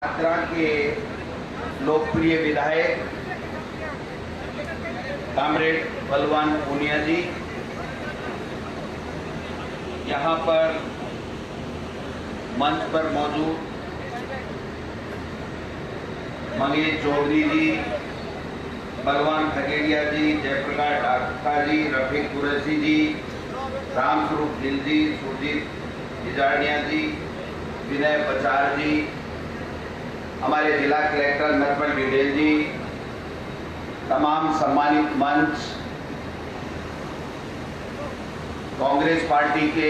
यात्रा के लोकप्रिय विधायक कॉमरेड बलवान पूनिया जी यहाँ पर मंच पर मौजूद मंगेश चौधरी जी, बलवान खगेड़िया जी, जयप्रकाश ढाका जी, रफीक कुरैशी जी, रामस्वरूप गिल जी, सुरजीत इजाड़िया जी, विनय बचार जी, हमारे जिला कलेक्टर नरपल डिडेल जी, तमाम सम्मानित मंच, कांग्रेस पार्टी के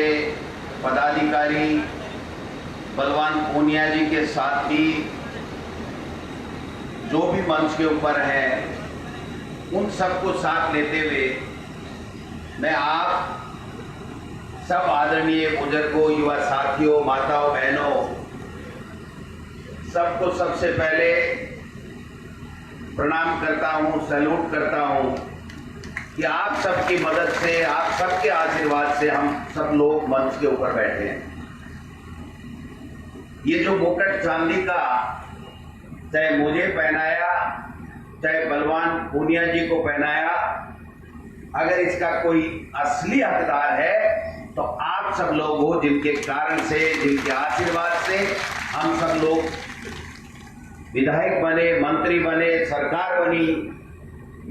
पदाधिकारी, बलवान पूनिया जी के साथी जो भी मंच के ऊपर हैं, उन सबको साथ लेते हुए मैं आप सब आदरणीय बुजुर्गों, युवा साथियों, माताओं, बहनों सबको सबसे पहले प्रणाम करता हूं, सैल्यूट करता हूं कि आप सबकी मदद से, आप सबके आशीर्वाद से हम सब लोग मंच के ऊपर बैठे हैं। ये जो मुकुट चांदी का चाहे मुझे पहनाया, चाहे बलवान पूनिया जी को पहनाया, अगर इसका कोई असली हकदार है तो आप सब लोग हो, जिनके कारण से, जिनके आशीर्वाद से हम सब लोग विधायक बने, मंत्री बने, सरकार बनी।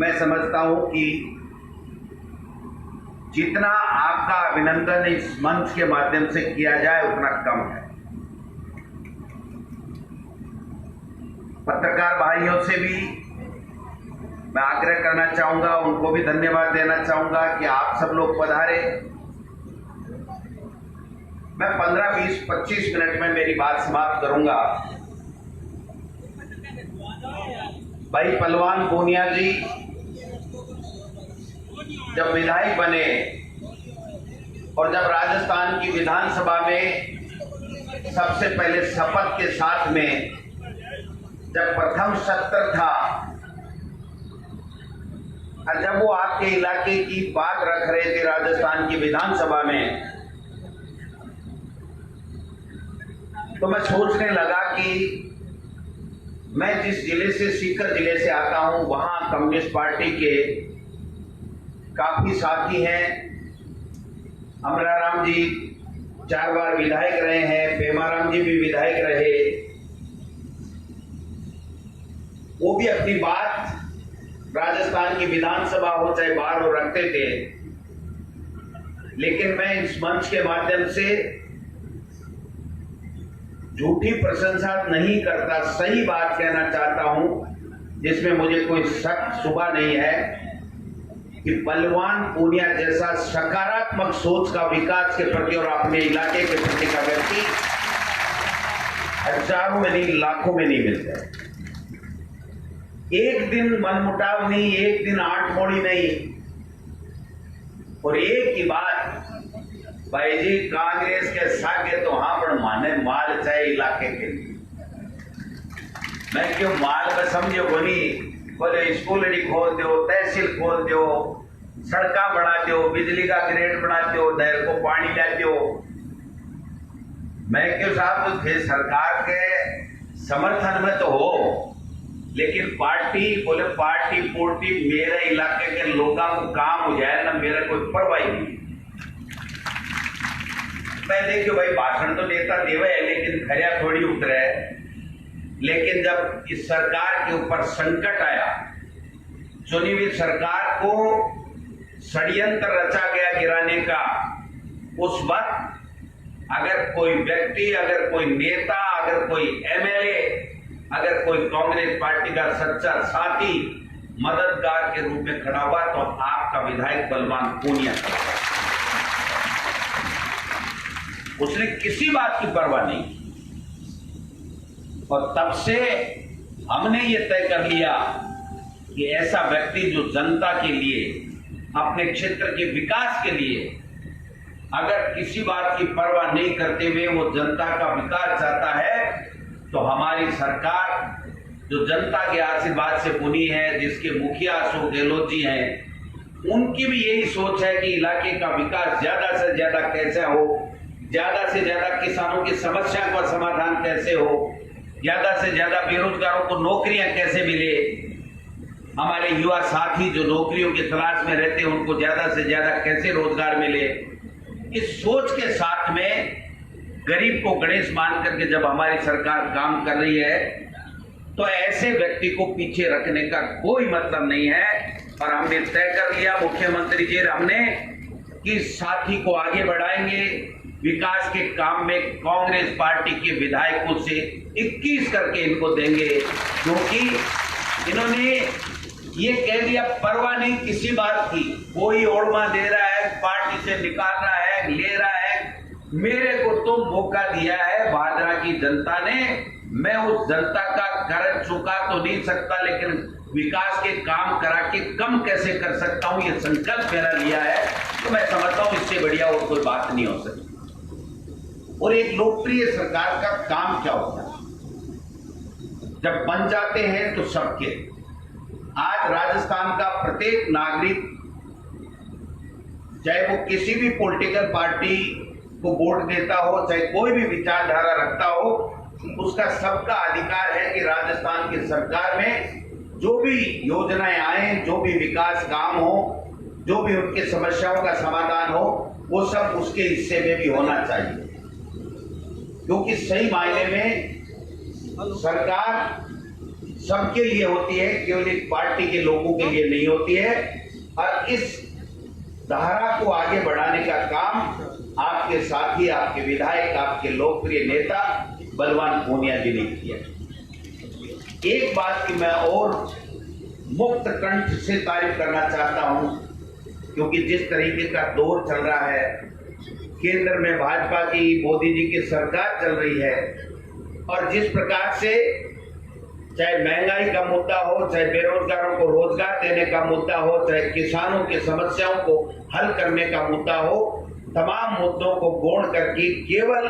मैं समझता हूं कि जितना आपका अभिनंदन इस मंच के माध्यम से किया जाए उतना कम है। पत्रकार भाइयों से भी मैं आग्रह करना चाहूंगा, उनको भी धन्यवाद देना चाहूंगा कि आप सब लोग पधारे। मैं 15, 20, 25 मिनट में मेरी बात समाप्त करूंगा। भाई बलवान पूनिया जी जब विधायक बने और जब राजस्थान की विधानसभा में सबसे पहले शपथ के साथ में जब प्रथम सत्र था और जब वो आपके इलाके की बात रख रहे थे राजस्थान की विधानसभा में, तो मैं सोचने लगा कि मैं जिस जिले से, सीकर जिले से आता हूं, वहां कम्युनिस्ट पार्टी के काफी साथी हैं। अमराराम जी 4 बार विधायक रहे हैं, पेमाराम जी भी विधायक रहे। वो भी अपनी बात राजस्थान की विधानसभा हो चाहे बाहर हो रखते थे, लेकिन मैं इस मंच के माध्यम से झूठी प्रशंसा नहीं करता, सही बात कहना चाहता हूं जिसमें मुझे कोई शक शुबा नहीं है कि बलवान पूनिया जैसा सकारात्मक सोच का विकास के प्रति और अपने इलाके के प्रति का व्यक्ति हजारों में नहीं, लाखों में नहीं मिलता है। एक दिन मनमुटाव नहीं, एक दिन आठमोड़ी नहीं, और एक ही बात, भाई जी कांग्रेस के सागे तो हाँ पर माने माल चाहिए इलाके के लिए। मैं क्यों माल में समझो बोली, बोले स्कूल खोल दो, तहसील खोल दो, सड़का बना दो, बिजली का ग्रेड बना दो, नहर को पानी ला दो। मैं क्यों साहब तो थे सरकार के समर्थन में तो हो, लेकिन पार्टी बोले पार्टी पोर्टी मेरे इलाके के लोगों को काम हो जाए ना, मेरा कोई परवाह नहीं। मैं देखियो भाई भाषण तो नेता देवे है, लेकिन खरिया थोड़ी उतरे है। लेकिन जब इस सरकार के ऊपर संकट आया, चुनी हुई सरकार को षड्यंत्र रचा गया गिराने का, उस वक्त अगर कोई व्यक्ति, अगर कोई नेता, अगर कोई एमएलए, अगर कोई कांग्रेस पार्टी का सच्चा साथी मददगार के रूप में खड़ा हुआ तो आपका विधायक बलवान पूनिया था। उसने किसी बात की परवाह नहीं की, और तब से हमने ये तय कर लिया कि ऐसा व्यक्ति जो जनता के लिए, अपने क्षेत्र के विकास के लिए अगर किसी बात की परवाह नहीं करते हुए वो जनता का विकास चाहता है, तो हमारी सरकार जो जनता के आशीर्वाद से बुनी है, जिसके मुखिया अशोक गहलोत जी हैं, उनकी भी यही सोच है कि इलाके का विकास ज्यादा से ज्यादा कैसे हो, ज्यादा से ज्यादा किसानों की समस्या का समाधान कैसे हो, ज्यादा से ज्यादा बेरोजगारों को नौकरियां कैसे मिले, हमारे युवा साथी जो नौकरियों की तलाश में रहते हैं उनको ज्यादा से ज्यादा कैसे रोजगार मिले। इस सोच के साथ में गरीब को गणेश मान करके जब हमारी सरकार काम कर रही है तो ऐसे व्यक्ति को पीछे रखने का कोई मतलब नहीं है। और हमने तय कर लिया मुख्यमंत्री जी हमने कि साथी को आगे बढ़ाएंगे, विकास के काम में कांग्रेस पार्टी के विधायकों से 21 करके इनको देंगे, क्योंकि इन्होंने ये कह दिया परवाह नहीं किसी बात की, कोई ओरमा दे रहा है, पार्टी से निकाल रहा है, ले रहा है, मेरे को तो मौका दिया है भादरा की जनता ने, मैं उस जनता का कर्ज चुका तो नहीं सकता लेकिन विकास के काम करा के कम कैसे कर सकता हूं, ये संकल्प मेरा लिया है। तो मैं समझता हूं इससे बढ़िया और कोई बात नहीं हो सकती। और एक लोकप्रिय सरकार का काम क्या होता है, जब बन जाते हैं तो सबके। आज राजस्थान का प्रत्येक नागरिक चाहे वो किसी भी पॉलिटिकल पार्टी को वोट देता हो, चाहे कोई भी विचारधारा रखता हो, उसका सबका अधिकार है कि राजस्थान की सरकार में जो भी योजनाएं आए, जो भी विकास काम हो, जो भी उनकी समस्याओं का समाधान हो, वो सब उसके हिस्से में भी होना चाहिए। क्योंकि सही मायने में सरकार सबके लिए होती है, केवल एक पार्टी के लोगों के लिए नहीं होती है। और इस धारा को आगे बढ़ाने का काम आपके साथी, आपके विधायक, आपके लोकप्रिय नेता बलवान पूनिया जी ने किया। एक बात की मैं और मुक्त कंठ से तारीफ करना चाहता हूं, क्योंकि जिस तरीके का दौर चल रहा है, केंद्र में भाजपा की मोदी जी की सरकार चल रही है, और जिस प्रकार से चाहे महंगाई का मुद्दा हो, चाहे बेरोजगारों को रोजगार देने का मुद्दा हो, चाहे किसानों की समस्याओं को हल करने का मुद्दा हो, तमाम मुद्दों को गौण करके केवल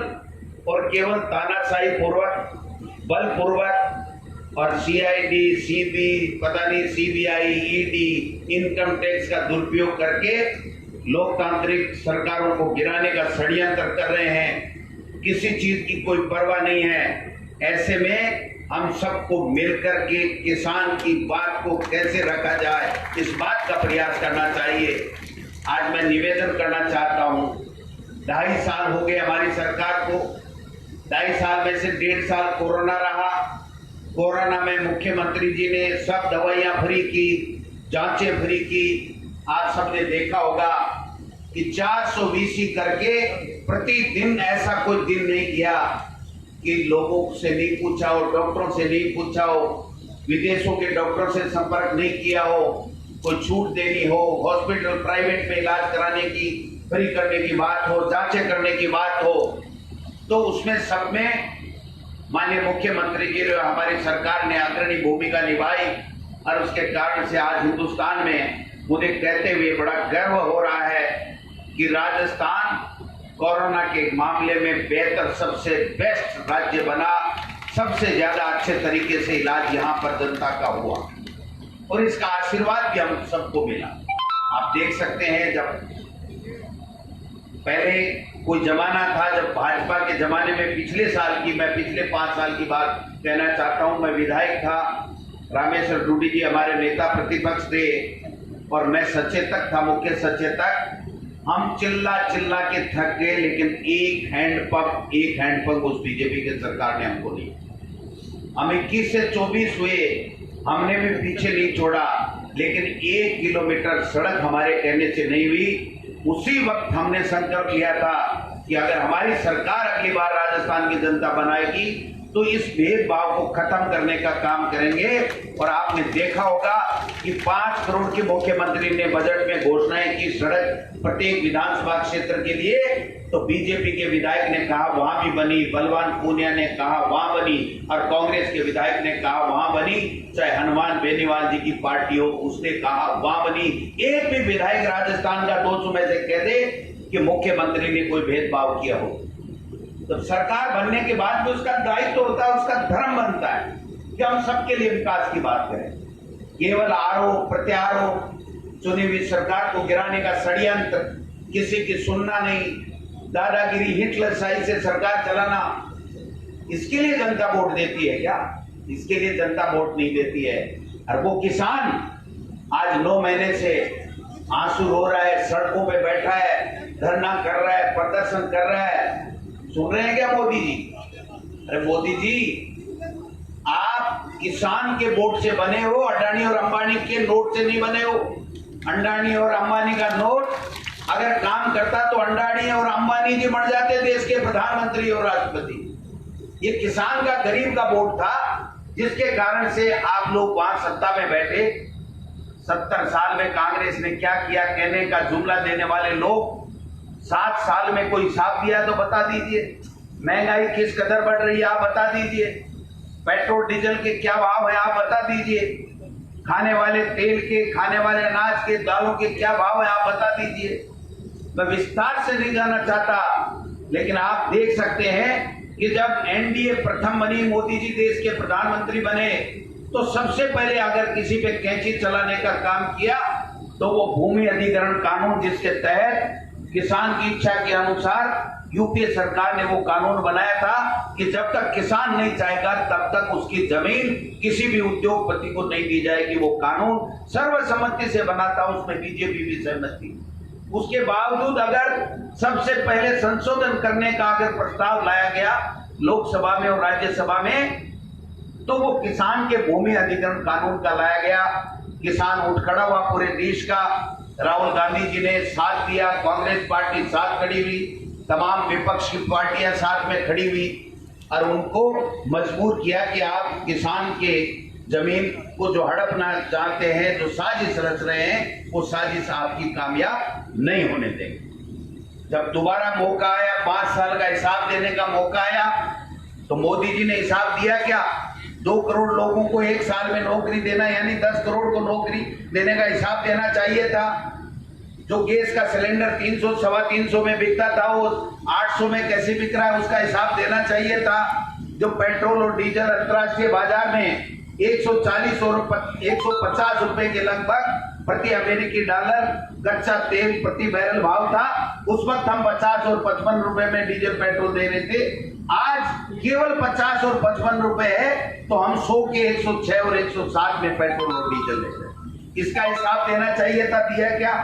और केवल तानाशाही पूर्वक, बलपूर्वक और सीआईडी, सीबी, पता नहीं सीबीआई, ईडी, इनकम टैक्स का दुरुपयोग करके लोकतांत्रिक सरकारों को गिराने का षड्यंत्र कर रहे हैं। किसी चीज की कोई परवाह नहीं है। ऐसे में हम सबको मिलकर के किसान की बात को कैसे रखा जाए, इस बात का प्रयास करना चाहिए। आज मैं निवेदन करना चाहता हूं, 2.5 साल हो गए हमारी सरकार को, 2.5 साल में से 1.5 साल कोरोना रहा। कोरोना में मुख्यमंत्री जी ने सब दवाइयां फ्री की, जांचें फ्री की। आज सबने देखा होगा कि 400 VC करके प्रतिदिन ऐसा कोई दिन नहीं गया कि लोगों से नहीं पूछा हो, डॉक्टरों से नहीं पूछा हो, विदेशों के डॉक्टरों से संपर्क नहीं किया हो, कोई छूट देनी हो, हॉस्पिटल प्राइवेट में इलाज कराने की, फ्री करने की बात हो, जांचें करने की बात हो, तो उसमें सब में माननीय मुख्यमंत्री जी और हमारी सरकार ने अग्रणी भूमिका निभाई। और उसके कारण से आज हिंदुस्तान में मुझे कहते हुए बड़ा गर्व हो रहा है कि राजस्थान कोरोना के मामले में बेहतर, सबसे बेस्ट राज्य बना। सबसे ज्यादा अच्छे तरीके से इलाज यहाँ पर जनता का हुआ और इसका आशीर्वाद भी हम सबको मिला। आप देख सकते हैं, जब पहले कोई जमाना था, जब भाजपा के जमाने में पिछले साल की, मैं पिछले 5 साल की बात कहना चाहता हूं, मैं विधायक था, रामेश्वर डूडी जी हमारे नेता प्रतिपक्ष थे और मैं सचेतक था, मुख्य सचेतक। हम चिल्ला चिल्ला के थक गए, लेकिन एक हैंडपंप उस बीजेपी के सरकार ने हमको नहीं। हम 21 से 24 हुए, हमने भी पीछे नहीं छोड़ा, लेकिन 1 किलोमीटर सड़क हमारे कहने से नहीं हुई। उसी वक्त हमने संकल्प लिया था कि अगर हमारी सरकार अगली बार राजस्थान की जनता बनाएगी तो इस भेदभाव को खत्म करने का काम करेंगे। और आपने देखा होगा कि 5 करोड़ की मुख्यमंत्री ने बजट में घोषणाएं की सड़क प्रत्येक विधानसभा क्षेत्र के लिए, तो बीजेपी के विधायक ने कहा वहां भी बनी, बलवान पूनिया ने कहा वहां बनी, और कांग्रेस के विधायक ने कहा वहां बनी, चाहे हनुमान बेनीवाल जी की पार्टी हो उसने कहा वहां बनी। एक भी विधायक राजस्थान का 200 में से कह दे कि मुख्यमंत्री ने कोई भेदभाव किया हो। तो सरकार बनने के बाद भी उसका दायित्व होता है, उसका धर्म बनता है कि हम सबके लिए विकास की बात करें। केवल आरोप प्रत्यारोप, चुनी हुई सरकार को गिराने का षड्यंत्र, किसी की सुनना नहीं, दादागिरी, हिटलरशाही से सरकार चलाना, इसके लिए जनता वोट देती है क्या? इसके लिए जनता वोट नहीं देती है। और वो किसान आज 9 महीने से आंसू रो रहा है, सड़कों पे बैठा है, धरना कर रहा है, प्रदर्शन कर रहा है। सुन रहे हैं क्या मोदी जी? अरे मोदी जी, आप किसान के वोट से बने हो, अडानी और अंबानी के नोट से नहीं बने हो। अडानी और अंबानी का नोट अगर काम करता तो अडानी और अंबानी जी बन जाते देश के प्रधानमंत्री और राष्ट्रपति। ये किसान का, गरीब का वोट था, जिसके कारण से आप लोग वहां सत्ता में बैठे। 70 साल में कांग्रेस ने क्या किया कहने का जुमला देने वाले लोग 7 साल में कोई हिसाब दिया तो बता दीजिए। महंगाई किस कदर बढ़ रही है आप बता दीजिए। पेट्रोल डीजल के क्या भाव है आप बता दीजिए। खाने वाले तेल के, खाने वाले अनाज के, दालों के क्या भाव है आप बता दीजिए। मैं विस्तार से नहीं जाना चाहता, लेकिन आप देख सकते हैं कि जब एनडीए प्रथम बनी, मोदी जी देश के प्रधानमंत्री बने, तो सबसे पहले अगर किसी पे कैंची चलाने का काम किया तो वो भूमि अधिग्रहण कानून, जिसके तहत किसान की इच्छा के अनुसार यूपीए सरकार ने वो कानून बनाया था कि जब तक किसान नहीं चाहेगा तब तक उसकी जमीन किसी भी उद्योगपति को नहीं दी जाएगी। वो कानून सर्वसम्मति से बना था, उसमें बीजेपी भी सहमत थी। उसके बावजूद अगर सबसे पहले संशोधन करने का अगर प्रस्ताव लाया गया लोकसभा में और राज्यसभा में, तो वो किसान के भूमि अधिग्रहण कानून का लाया गया। किसान उठ खड़ा हुआ पूरे देश का। राहुल गांधी जी ने साथ दिया, कांग्रेस पार्टी साथ खड़ी हुई, तमाम विपक्ष की पार्टियां साथ में खड़ी हुई और उनको मजबूर किया कि आप किसान के जमीन को जो हड़पना चाहते हैं, जो साजिश रच रहे हैं, वो साजिश आपकी कामयाब नहीं होने देंगे। जब दोबारा मौका आया, 5 साल का हिसाब देने का मौका आया, तो मोदी जी ने हिसाब दिया क्या? 2 करोड़ लोगों को 1 साल में नौकरी देना, यानी 10 करोड़ को नौकरी देने का हिसाब देना चाहिए था। जो गैस का सिलेंडर 300 सवा 300 में बिकता था, वो 800 में कैसे बिक रहा है उसका हिसाब देना चाहिए था। जो पेट्रोल और डीजल अंतर्राष्ट्रीय बाजार में 140 और 150 रुपए के लगभग प्रति अमेरिकी डॉलर कच्चा तेल प्रति बैरल भाव था, उस वक्त हम 50 और 55 रुपए में डीजल पेट्रोल दे रहे थे। आज केवल 50 और 55 रुपए है, तो हम 100 के 106 और 160 में पेट्रोल और डीजल दे रहे हैं। इसका हिसाब देना चाहिए था, दिया क्या?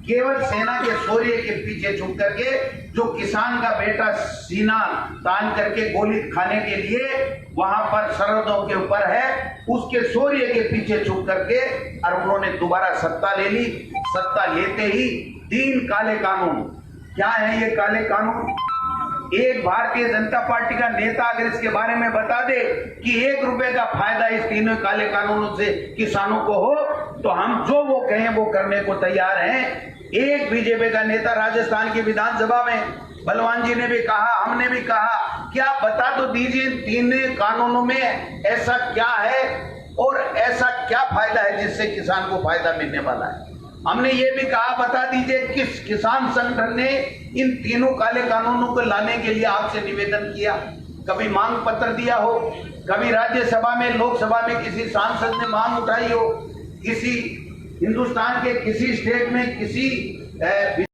केवल सेना के शौर्य के पीछे छुप करके, जो किसान का बेटा सीना तान करके गोली खाने के लिए वहां पर सरहदों के ऊपर है, उसके शौर्य के पीछे छुप करके और उन्होंने दोबारा सत्ता ले ली। सत्ता लेते ही 3 काले कानून। क्या है ये काले कानून? एक भारतीय जनता पार्टी का नेता अगर इसके बारे में बता दे कि 1 रुपए का फायदा इस तीनों काले कानूनों से किसानों को हो, तो हम जो वो कहें वो करने को तैयार हैं। एक बीजेपी का नेता राजस्थान की विधानसभा में, बलवान जी ने भी कहा, हमने भी कहा, क्या बता तो दीजिए 3 कानूनों में ऐसा क्या है और ऐसा क्या फायदा है जिससे किसान को फायदा मिलने वाला है। हमने ये भी कहा, बता दीजिए किस किसान संगठन ने इन 3 काले कानूनों को लाने के लिए आपसे निवेदन किया, कभी मांग पत्र दिया हो, कभी राज्यसभा में, लोकसभा में किसी सांसद ने मांग उठाई हो, किसी हिंदुस्तान के किसी स्टेट में किसी